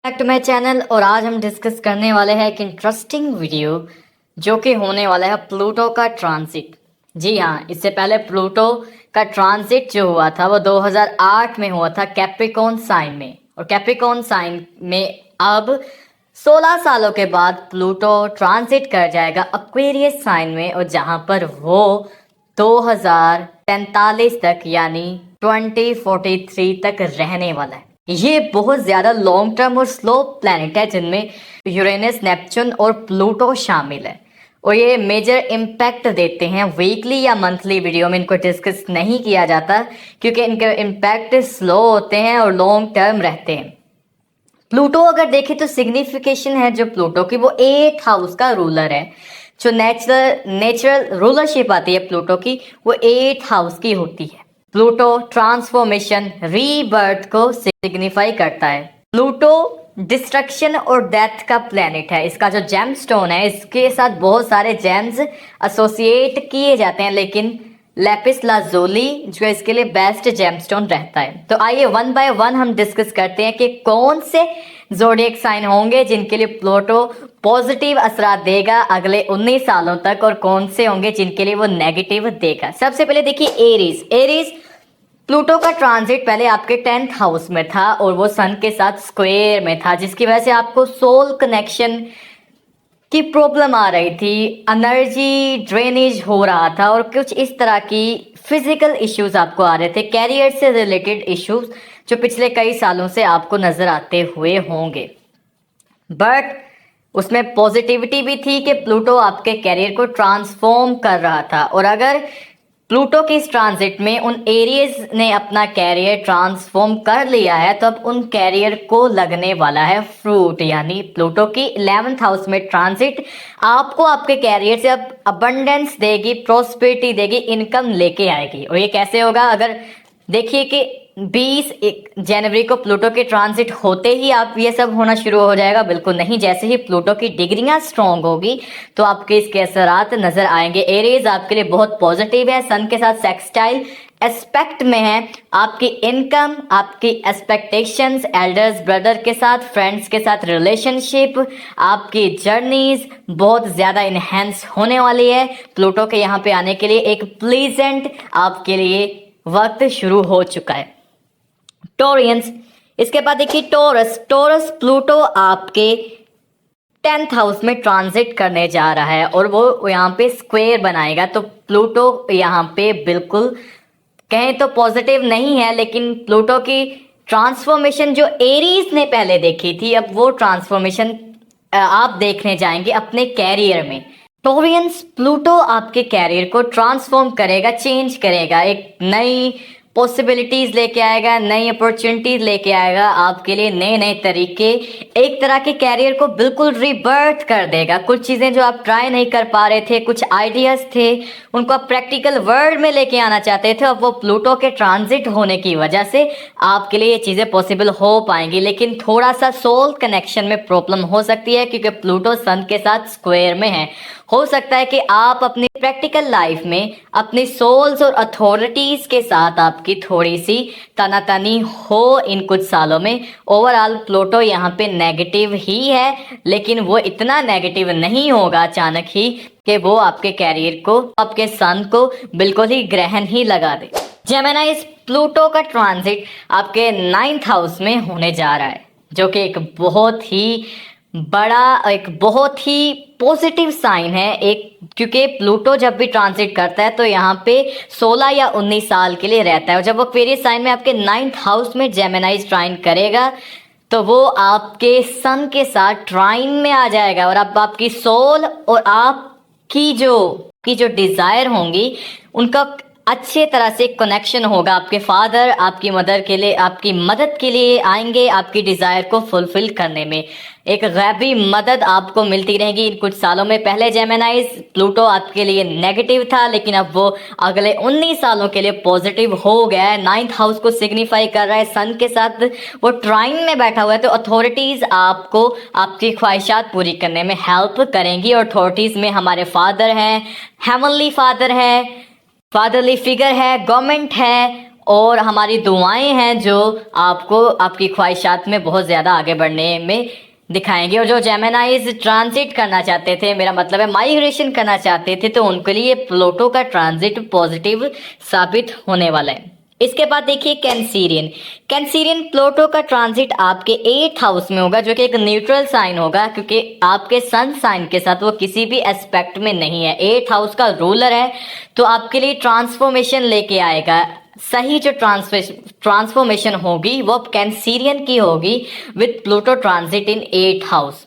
Back to my channel. और आज हम डिस्कस करने वाले हैं एक इंटरेस्टिंग वीडियो जो कि होने वाला है प्लूटो का ट्रांजिट। जी हाँ, इससे पहले प्लूटो का ट्रांजिट जो हुआ था वो 2008 में हुआ था कैप्रिकॉर्न साइन में। और कैप्रिकॉर्न साइन में अब 16 सालों के बाद प्लूटो ट्रांजिट कर जाएगा एक्वेरियस साइन में, और जहाँ पर वो 2043 तक यानी 2043 तक रहने वाला है। ये बहुत ज़्यादा लॉन्ग टर्म और स्लो प्लैनेट है जिनमें यूरेनस, नेपच्यून और प्लूटो शामिल है। और ये मेजर इम्पैक्ट देते हैं। वीकली या मंथली वीडियो में इनको डिस्कस नहीं किया जाता क्योंकि इनके इम्पैक्ट स्लो होते हैं और लॉन्ग टर्म रहते हैं। प्लूटो अगर देखें तो सिग्निफिकेशन है जो प्लूटो की, वो 8th हाउस का रूलर है। जो नेचुरल रूलरशिप आती है प्लूटो की वो 8th हाउस की होती है। प्लूटो ट्रांसफॉर्मेशन, रीबर्थ को सिग्निफाई करता है। प्लूटो डिस्ट्रक्शन और डेथ का प्लेनेट है। इसका जो जेम स्टोन है इसके साथ बहुत सारे जेम्स एसोसिएट किए जाते हैं, लेकिन लैपिस लाजुली जो इसके लिए बेस्ट जेमस्टोन रहता है। तो आइए वन बाय वन हम डिस्कस करते हैं कि कौन से ज़ोडिएक साइन होंगे जिनके लिए प्लूटो पॉजिटिव असरात देगा अगले 19 सालों तक, और कौन से होंगे जिनके लिए वो नेगेटिव देगा। सबसे पहले देखिए एरीज। प्लूटो का ट्रांजिट पहले आपके 10th हाउस में था और वो सन के साथ स्क्वायर में था, जिसकी वजह से आपको सोल कनेक्शन की प्रॉब्लम आ रही थी, एनर्जी ड्रेनेज हो रहा था और कुछ इस तरह की फिजिकल इश्यूज आपको आ रहे थे, कैरियर से रिलेटेड इश्यूज जो पिछले कई सालों से आपको नजर आते हुए होंगे। बट उसमें पॉजिटिविटी भी थी कि प्लूटो आपके कैरियर को ट्रांसफॉर्म कर रहा था। और अगर प्लूटो के इस ट्रांजिट में उन एरियज ने अपना कैरियर ट्रांसफॉर्म कर लिया है तो अब उन कैरियर को लगने वाला है फ्रूट, यानी प्लूटो की 11th हाउस में ट्रांजिट आपको आपके कैरियर से अब अबंडेंस देगी, प्रोस्पेरिटी देगी, इनकम लेके आएगी। और ये कैसे होगा? अगर देखिए कि 20 जनवरी को प्लूटो के ट्रांजिट होते ही आप ये सब होना शुरू हो जाएगा, बिल्कुल नहीं। जैसे ही प्लूटो की डिग्रियां स्ट्रॉन्ग होगी तो आपके इसके असरात नजर आएंगे। एरीज आपके लिए बहुत पॉजिटिव है, सन के साथ सेक्सटाइल एस्पेक्ट में है। आपकी इनकम, आपकी एक्सपेक्टेशंस, एल्डर्स ब्रदर के साथ, फ्रेंड्स के साथ रिलेशनशिप, आपकी जर्नीज बहुत ज़्यादा इनहेंस होने वाली है। प्लूटो के यहाँ पे आने के लिए एक प्लीजेंट आपके लिए वक्त शुरू हो चुका है। टोरियंस, इसके बाद देखिए टोरस प्लूटो आपके 10th हाउस में ट्रांजिट करने जा रहा है और वो यहाँ पे स्क्वायर बनाएगा। तो प्लूटो यहाँ पे बिल्कुल कहें तो पॉजिटिव नहीं है, लेकिन प्लूटो की ट्रांसफॉर्मेशन जो एरीज ने पहले देखी थी अब वो ट्रांसफॉर्मेशन आप देखने जाएंगे अपने कैरियर में। टोरियंस, प्लूटो आपके कैरियर को ट्रांसफॉर्म करेगा, चेंज करेगा, एक नई पॉसिबिलिटीज लेके आएगा, नई अपॉर्चुनिटीज लेके आएगा आपके लिए, नए नए तरीके, एक तरह के कैरियर को बिल्कुल रिबर्थ कर देगा। कुछ चीज़ें जो आप ट्राई नहीं कर पा रहे थे, कुछ आइडियाज थे, उनको आप प्रैक्टिकल वर्ल्ड में लेके आना चाहते थे, अब वो प्लूटो के ट्रांजिट होने की वजह से आपके लिए ये चीज़ें पॉसिबल हो पाएंगी। लेकिन थोड़ा सा सोल कनेक्शन में प्रॉब्लम हो सकती है क्योंकि प्लूटो सन के साथ स्क्वायर में है। हो सकता है कि आप अपनी प्रैक्टिकल लाइफ में अपनी सोल्स और अथॉरिटीज के साथ आपकी थोड़ी सी तनातनी हो इन कुछ सालों में। ओवरऑल प्लूटो यहाँ पे नेगेटिव ही है, लेकिन वो इतना नेगेटिव नहीं होगा अचानक ही कि वो आपके कैरियर को, आपके सन को बिल्कुल ही ग्रहण ही लगा दे। जेमिनी, इस प्लूटो का ट्रांजिट आपके 9th हाउस में होने जा रहा है, जो कि एक बहुत ही बड़ा, एक बहुत ही पॉजिटिव साइन है। एक क्योंकि प्लूटो जब भी ट्रांजिट करता है तो यहाँ पे 16 या 19 साल के लिए रहता है, और जब वो एक्वेरियस साइन में आपके 9th हाउस में जेमिनी ट्राइन करेगा तो वो आपके सन के साथ ट्राइन में आ जाएगा। और अब आपकी सोल और आपकी जो डिजायर होंगी उनका अच्छे तरह से कनेक्शन होगा। आपके फादर आपकी मदर के लिए, आपकी मदद के लिए आएंगे, आपकी डिज़ायर को फुलफिल करने में एक गैबी मदद आपको मिलती रहेगी इन कुछ सालों में। पहले जेमिनीज प्लूटो आपके लिए नेगेटिव था, लेकिन अब वो अगले 19 सालों के लिए पॉजिटिव हो गया है। 9th हाउस को सिग्निफाई कर रहा है, सन के साथ वो ट्राइन में बैठा हुआ है। तो अथॉरिटीज़ आपको आपकी ख्वाहिशात पूरी करने में हेल्प करेंगी। और अथॉरिटीज़ में हमारे फादर हैं, हेवनली फादर है, फादरली फिगर है, गवर्नमेंट है, और हमारी दुआएं हैं जो आपको आपकी ख्वाहिशात में बहुत ज़्यादा आगे बढ़ने में दिखाएंगे। और जो जेमिनाइज ट्रांजिट करना चाहते थे, मेरा मतलब है माइग्रेशन करना चाहते थे, तो उनके लिए प्लूटो का ट्रांजिट पॉजिटिव साबित होने वाला है। इसके बाद देखिए कैंसीरियन प्लूटो का ट्रांजिट आपके 8th हाउस में होगा, जो कि एक न्यूट्रल साइन होगा क्योंकि आपके सन साइन के साथ वो किसी भी एस्पेक्ट में नहीं है। 8th हाउस का रूलर है, तो आपके लिए ट्रांसफॉर्मेशन लेके आएगा। सही जो ट्रांसफॉर्मेशन होगी वो कैंसीरियन की होगी with Pluto transit in 8th house.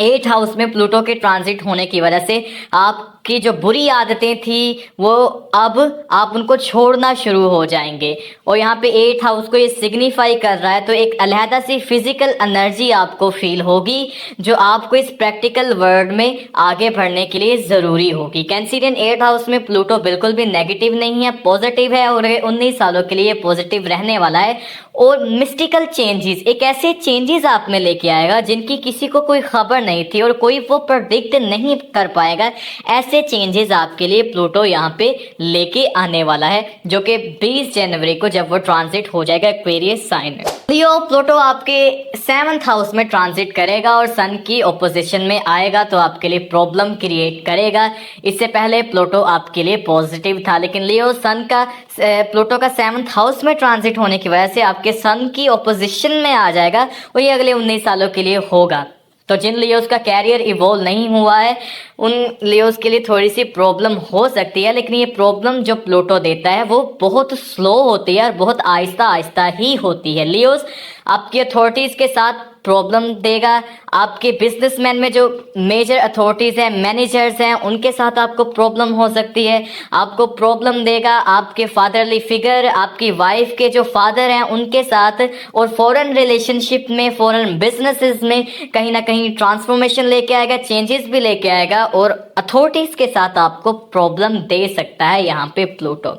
8th house में प्लूटो के ट्रांजिट होने की वजह से आपकी जो बुरी आदतें थी वो अब आप उनको छोड़ना शुरू हो जाएंगे। और यहाँ पे 8th हाउस को ये सिग्निफाई कर रहा है, तो एक अलहदा सी फिजिकल एनर्जी आपको फील होगी जो आपको इस प्रैक्टिकल वर्ल्ड में आगे बढ़ने के लिए ज़रूरी होगी। कैंसीरियन 8th हाउस में प्लूटो बिल्कुल भी नेगेटिव नहीं है, पॉजिटिव है और 19 सालों के लिए पॉजिटिव रहने वाला है। और मिस्टिकल चेंजेस, एक ऐसे चेंजेस आप में लेके आएगा जिनकी किसी को कोई खबर नहीं थी और कोई वो प्रेडिक्ट नहीं कर पाएगा। ऐसे चेंजेस आपके लिए प्लूटो यहाँ पे लेके आने वाला है, जो कि 20 जनवरी को जब वो ट्रांजिट हो जाएगा एक्वेरियस साइन में। लियो प्लूटो आपके 7th हाउस में ट्रांजिट करेगा और सन की ऑपोजिशन में आएगा, तो आपके लिए प्रॉब्लम क्रिएट करेगा। इससे पहले प्लूटो आपके लिए पॉजिटिव था, लेकिन लियो सन का प्लूटो का 7th हाउस में ट्रांजिट होने की वजह से आपके सन की ऑपोजिशन में आ जाएगा, और ये अगले 19 सालों के लिए होगा। तो जिन लियोस का कैरियर इवॉल्व नहीं हुआ है उन लियोस के लिए थोड़ी सी प्रॉब्लम हो सकती है, लेकिन ये प्रॉब्लम जो प्लूटो देता है वो बहुत स्लो होती है और बहुत आहिस्ता आहिस्ता ही होती है। लियोस आपकी अथॉरिटीज़ के साथ प्रॉब्लम देगा, आपके बिजनेसमैन में जो मेजर अथॉरिटीज़ हैं, मैनेजर्स हैं, उनके साथ आपको प्रॉब्लम हो सकती है। आपको प्रॉब्लम देगा आपके फादरली फिगर, आपकी वाइफ के जो फादर हैं उनके साथ, और फॉरेन रिलेशनशिप में, फॉरेन बिजनेसेस में कहीं ना कहीं ट्रांसफॉर्मेशन लेके आएगा, चेंजेस भी लेके आएगा, और अथॉरिटीज़ के साथ आपको प्रॉब्लम दे सकता है यहाँ पे प्लूटो।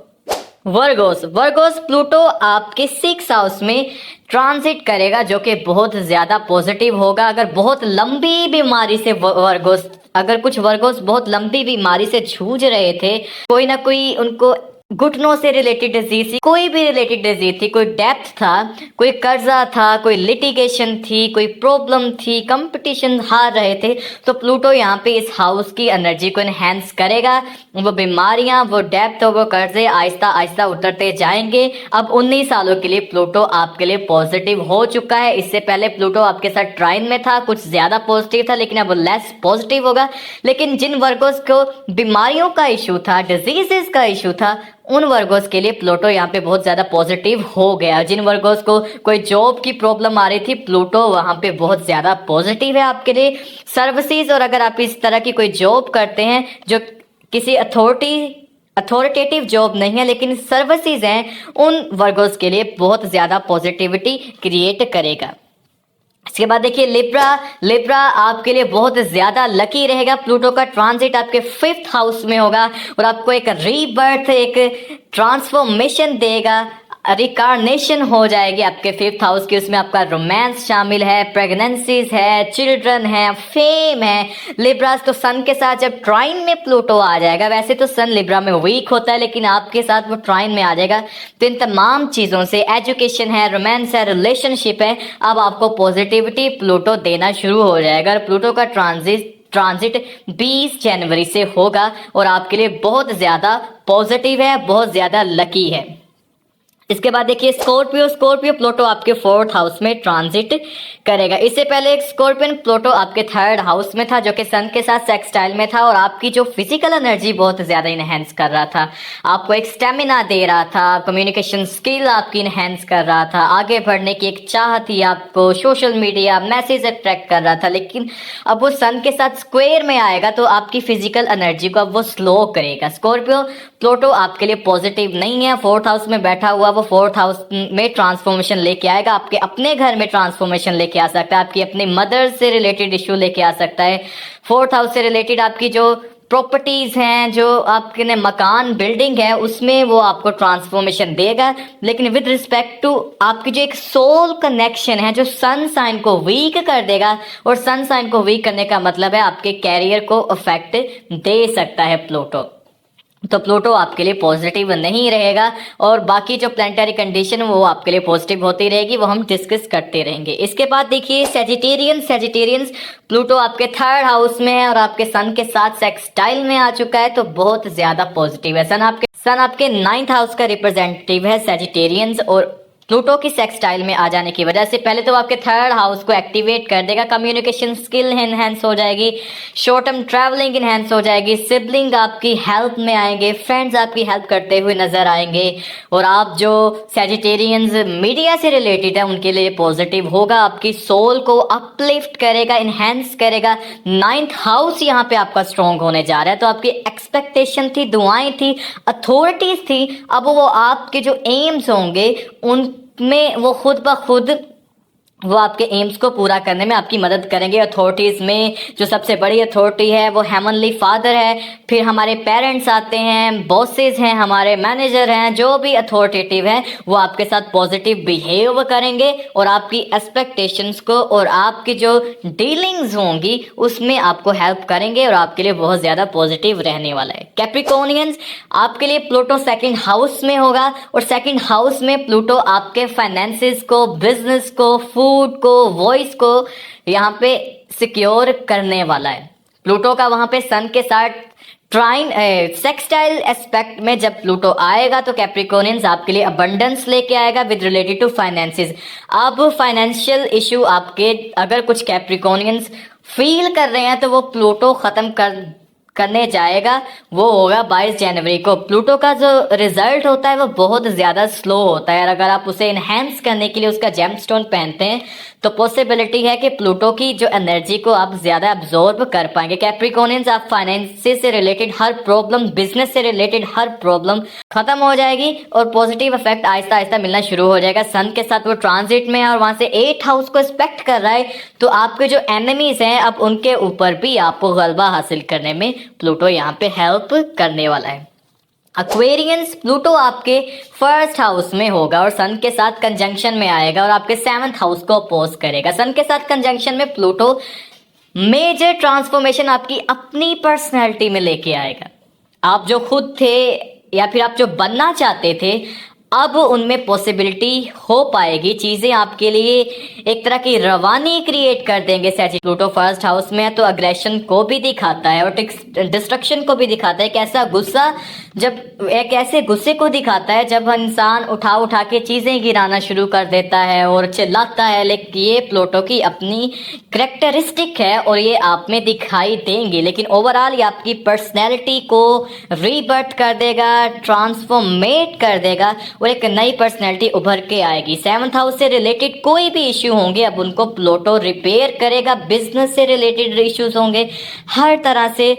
वर्गोस प्लूटो आपके 6th हाउस में ट्रांजिट करेगा, जो कि बहुत ज़्यादा पॉजिटिव होगा। अगर बहुत लंबी बीमारी से अगर कुछ वर्गोस बहुत लंबी बीमारी से जूझ रहे थे, कोई ना कोई उनको घुटनों से रिलेटेड डिजीज थी, कोई भी रिलेटेड डिजीज थी, कोई डेप्थ था, कोई कर्जा था, कोई लिटिगेशन थी, कोई प्रॉब्लम थी, कंपटीशन हार रहे थे, तो प्लूटो यहाँ पे इस हाउस की एनर्जी को एनहेंस करेगा। वो बीमारियां, वो डेप्थ और वो कर्जे आहिस्ता आहिस्ता उतरते जाएंगे। अब 19 सालों के लिए प्लूटो आपके लिए पॉजिटिव हो चुका है। इससे पहले प्लूटो आपके साथ ट्राइन में था, कुछ ज़्यादा पॉजिटिव था, लेकिन अब लेस पॉजिटिव होगा। लेकिन जिन वर्गोस को बीमारियों का इशू था, डिजीजेस का इशू था, उन वर्गोस के लिए प्लूटो यहाँ पे बहुत ज़्यादा पॉजिटिव हो गया। जिन वर्गोस को कोई जॉब की प्रॉब्लम आ रही थी, प्लूटो वहाँ पे बहुत ज़्यादा पॉजिटिव है आपके लिए। सर्विसेज, और अगर आप इस तरह की कोई जॉब करते हैं जो किसी अथॉरिटेटिव जॉब नहीं है लेकिन सर्विसेज हैं, उन वर्गोस के लिए बहुत ज़्यादा पॉजिटिविटी क्रिएट करेगा। इसके बाद देखिए लिब्रा आपके लिए बहुत ज़्यादा लकी रहेगा। प्लूटो का ट्रांजिट आपके 5th हाउस में होगा और आपको एक रीबर्थ, एक ट्रांसफॉर्मेशन देगा, रिकारनेशन हो जाएगी आपके 5th हाउस की। उसमें आपका रोमांस शामिल है, प्रेगनेंसीज है, चिल्ड्रन है, फेम है। लिब्रास तो सन के साथ जब ट्राइन में प्लूटो आ जाएगा, वैसे तो सन लिब्रा में वीक होता है लेकिन आपके साथ वो ट्राइन में आ जाएगा, तो इन तमाम चीज़ों से, एजुकेशन है, रोमांस है, रिलेशनशिप है, अब आपको पॉजिटिविटी प्लूटो देना शुरू हो जाएगा। प्लूटो का ट्रांजिट 20 जनवरी से होगा और आपके लिए बहुत ज़्यादा पॉजिटिव है, बहुत ज़्यादा लकी है। इसके बाद देखिए स्कॉर्पियो प्लूटो आपके 4th हाउस में ट्रांजिट करेगा। इससे पहले स्कॉर्पियन प्लूटो आपके 3rd हाउस में था, जो कि सन के साथ सेक्सटाइल में था और आपकी जो फिजिकल एनर्जी बहुत ज़्यादा इनहेंस कर रहा था, आपको एक स्टेमिना दे रहा था, कम्युनिकेशन स्किल आपकी इनहेंस कर रहा था, आगे बढ़ने की एक चाह थी आपको, सोशल मीडिया मैसेज अट्रैक्ट कर रहा था। लेकिन अब वो सन के साथ स्क्वायर में आएगा तो आपकी फिजिकल एनर्जी को अब वो स्लो करेगा। स्कॉर्पियो प्लूटो आपके लिए पॉजिटिव नहीं है, 4th हाउस में बैठा हुआ, वो 4th हाउस में ट्रांसफॉर्मेशन लेके आएगा, आपके अपने घर में ट्रांसफॉर्मेशन लेके आ सकता है, आपकी अपनी मदर से रिलेटेड इशू लेके आ सकता है। 4th हाउस से रिलेटेड आपकी जो प्रॉपर्टीज़ हैं, जो आपके ने मकान बिल्डिंग है, उसमें वो आपको ट्रांसफॉर्मेशन देगा। लेकिन विद रिस्पेक्ट टू आपकी जो एक सोल कनेक्शन है, जो सन साइन को वीक कर देगा, और सन साइन को वीक करने का मतलब है आपके कैरियर को अफेक्ट दे सकता है प्लूटो। तो प्लूटो आपके लिए पॉजिटिव नहीं रहेगा और बाकी जो प्लानिटरी कंडीशन वो आपके लिए पॉजिटिव होती रहेगी, वो हम डिस्कस करते रहेंगे। इसके बाद देखिए सेजिटेरियंस प्लूटो आपके थर्ड हाउस में है और आपके सन के साथ सेक्सटाइल में आ चुका है, तो बहुत ज्यादा पॉजिटिव है। सन आपके 9th हाउस का रिप्रेजेंटेटिव है सेजिटेरियंस, और प्लूटो की सेक्सटाइल में आ जाने की वजह से पहले तो आपके थर्ड हाउस को एक्टिवेट कर देगा, कम्युनिकेशन स्किल एनहेंस हो जाएगी, शॉर्ट टर्म ट्रैवलिंग एनहेंस हो जाएगी, सिबलिंग आपकी हेल्प में आएंगे, फ्रेंड्स आपकी हेल्प करते हुए नजर आएंगे, और आप जो सेजिटेरियंस मीडिया से रिलेटेड है उनके लिए पॉजिटिव होगा, आपकी सोल को अपलिफ्ट करेगा, इनहेंस करेगा। 9th हाउस यहाँ पे आपका स्ट्रॉन्ग होने जा रहा है, तो आपकी एक्सपेक्टेशन थी, दुआएं थी, अथॉरिटीज थी, अब वो आपके जो एम्स होंगे उनमें वो खुद ब खुद वो आपके एम्स को पूरा करने में आपकी मदद करेंगे। अथॉरिटीज में जो सबसे बड़ी अथॉरिटी है वो हेवनली फादर है, फिर हमारे पेरेंट्स आते हैं, बॉसेस हैं, हमारे मैनेजर हैं, जो भी अथॉरिटेटिव हैं वो आपके साथ पॉजिटिव बिहेव करेंगे और आपकी एक्सपेक्टेशंस को और आपकी जो डीलिंग्स होंगी उसमें आपको हेल्प करेंगे और आपके लिए बहुत ज़्यादा पॉजिटिव रहने वाला है। कैप्रिकॉर्नियंस, आपके लिए प्लूटो सेकंड हाउस में होगा और सेकंड हाउस में प्लूटो आपके फाइनेंसेस को, बिजनेस को, फूड को, वॉइस को यहाँ पे सिक्योर करने वाला है। प्लूटो का वहां पे सन के साथ ट्राइन सेक्सटाइल एस्पेक्ट में जब प्लूटो आएगा तो कैप्रिकॉर्नियंस आपके लिए अबंडेंस लेके आएगा विद रिलेटेड टू फाइनेंसेस। अब फाइनेंशियल इशू आपके अगर कुछ कैप्रिकॉर्नियंस फील कर रहे हैं तो वो प्लूटो खत्म करने जाएगा, वो होगा 22 जनवरी को। प्लूटो का जो रिजल्ट होता है वो बहुत ज़्यादा स्लो होता है और अगर आप उसे इनहेंस करने के लिए उसका जेमस्टोन पहनते हैं तो पॉसिबिलिटी है कि प्लूटो की जो एनर्जी को आप ज़्यादा एब्जॉर्ब कर पाएंगे। कैप्रिकॉर्नियंस, आप फाइनेंस से रिलेटेड हर प्रॉब्लम, बिजनेस से रिलेटेड हर प्रॉब्लम खत्म हो जाएगी और पॉजिटिव इफेक्ट आहिस्ता आहिस्ता मिलना शुरू हो जाएगा। सन के साथ वो ट्रांजिट में है और वहाँ से 8th हाउस को एस्पेक्ट कर रहा है, तो आपके जो एनिमीज हैं अब उनके ऊपर भी आपको गलबा हासिल करने में प्लूटो यहाँ पे हेल्प करने वाला है। एक्वेरियंस, प्लूटो आपके फर्स्ट हाउस में होगा और सन के साथ कंजंक्शन में आएगा और आपके 7th हाउस को अपोज करेगा। सन के साथ कंजंक्शन में प्लूटो मेजर ट्रांसफॉर्मेशन आपकी अपनी पर्सनैलिटी में लेके आएगा। आप जो खुद थे या फिर आप जो बनना चाहते थे अब उनमें पॉसिबिलिटी हो पाएगी। चीज़ें आपके लिए एक तरह की रवानी क्रिएट कर देंगे। प्लूटो फर्स्ट हाउस में है तो अग्रेशन को भी दिखाता है और डिस्ट्रक्शन को भी दिखाता है। एक ऐसा गुस्सा, जब एक ऐसे गुस्से को दिखाता है जब इंसान उठा उठा के चीज़ें गिराना शुरू कर देता है और चिल्लाता है, लेकिन ये प्लूटो की अपनी करेक्टरिस्टिक है और ये आप में दिखाई देंगी। लेकिन ओवरऑल ये आपकी पर्सनैलिटी को रीबर्थ कर देगा, ट्रांसफॉर्मेट कर देगा और एक नई पर्सनैलिटी उभर के आएगी। 7th हाउस से रिलेटेड कोई भी इश्यू होंगे अब उनको प्लूटो रिपेयर करेगा। बिजनेस से रिलेटेड इश्यूज होंगे, हर तरह से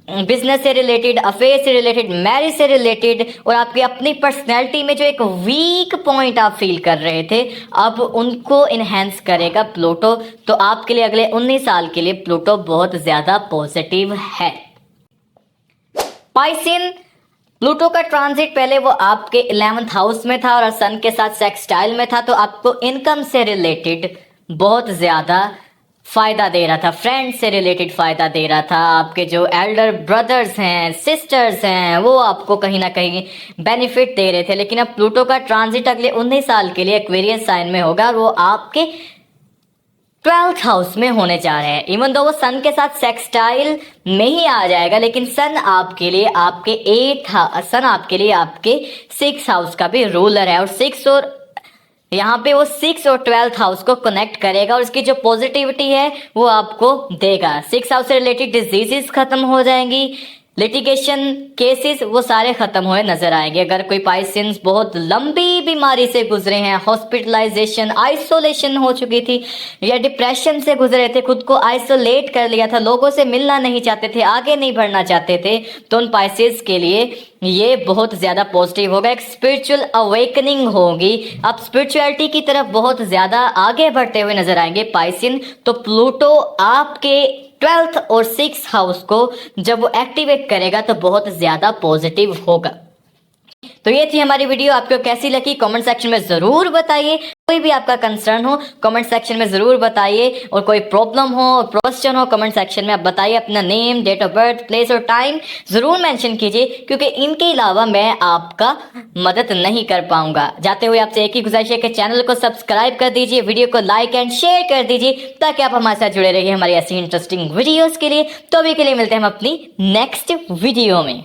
बिजनेस से रिलेटेड, अफेयर से रिलेटेड, मैरिज से रिलेटेड और आपकी अपनी पर्सनैलिटी में जो एक वीक पॉइंट आप फील कर रहे थे अब उनको इनहेंस करेगा प्लूटो। तो आपके लिए अगले 19 साल के लिए प्लूटो बहुत ज़्यादा पॉजिटिव है। पाइसिन, प्लूटो का ट्रांजिट पहले वो आपके 11th हाउस में था और सन के साथ सेक्सटाइल में था, तो आपको इनकम से रिलेटेड बहुत ज़्यादा फ़ायदा दे रहा था, फ्रेंड्स से रिलेटेड फ़ायदा दे रहा था। आपके जो एल्डर ब्रदर्स हैं, सिस्टर्स हैं, वो आपको कहीं ना कहीं बेनिफिट दे रहे थे। लेकिन अब प्लूटो का ट्रांजिट अगले 19 साल के लिए एक्वेरियस साइन में होगा और वो आपके 12th हाउस में होने जा रहे हैं। इवन दो वो सन के साथ सेक्सटाइल में ही आ जाएगा, लेकिन सन आपके लिए आपके 6th हाउस का भी रूलर है और 6 और यहाँ पे वो 6 और 12th हाउस को कनेक्ट करेगा और इसकी जो पॉजिटिविटी है वो आपको देगा। 6th हाउस से रिलेटेड डिजीजेस खत्म हो जाएंगी, लिटिगेशन केसेस वो सारे खत्म हुए नजर आएंगे। अगर कोई पाइसियंस बहुत लंबी बीमारी से गुजरे हैं, हॉस्पिटलाइजेशन, आइसोलेशन हो चुकी थी या डिप्रेशन से गुजरे थे, खुद को आइसोलेट कर लिया था, लोगों से मिलना नहीं चाहते थे, आगे नहीं बढ़ना चाहते थे, तो उन पाइसियंस के लिए ये बहुत ज़्यादा पॉजिटिव होगा। एक स्पिरिचुअल अवेकनिंग होगी, आप स्पिरिचुअलिटी की तरफ बहुत ज़्यादा आगे बढ़ते हुए नजर आएंगे पाइसियन। तो प्लूटो आपके 12th और 6th हाउस को जब वो एक्टिवेट करेगा तो बहुत ज़्यादा पॉजिटिव होगा। तो ये थी हमारी वीडियो, आपको कैसी लगी कमेंट सेक्शन में जरूर बताइए। कोई भी आपका कंसर्न हो कमेंट सेक्शन में जरूर बताइए, और कोई प्रॉब्लम हो क्वेश्चन हो कमेंट सेक्शन में आप बताइए। अपना name, date of birth, place और टाइम जरूर मेंशन कीजिए, क्योंकि इनके अलावा मैं आपका मदद नहीं कर पाऊंगा। जाते हुए आपसे एक ही गुजारिश है कि चैनल को सब्सक्राइब कर दीजिए, वीडियो को लाइक एंड शेयर कर दीजिए, ताकि आप हमारे साथ जुड़े रहिए हमारी ऐसी इंटरेस्टिंग वीडियोस के लिए। तो अभी के लिए मिलते हैं हम अपनी नेक्स्ट वीडियो में।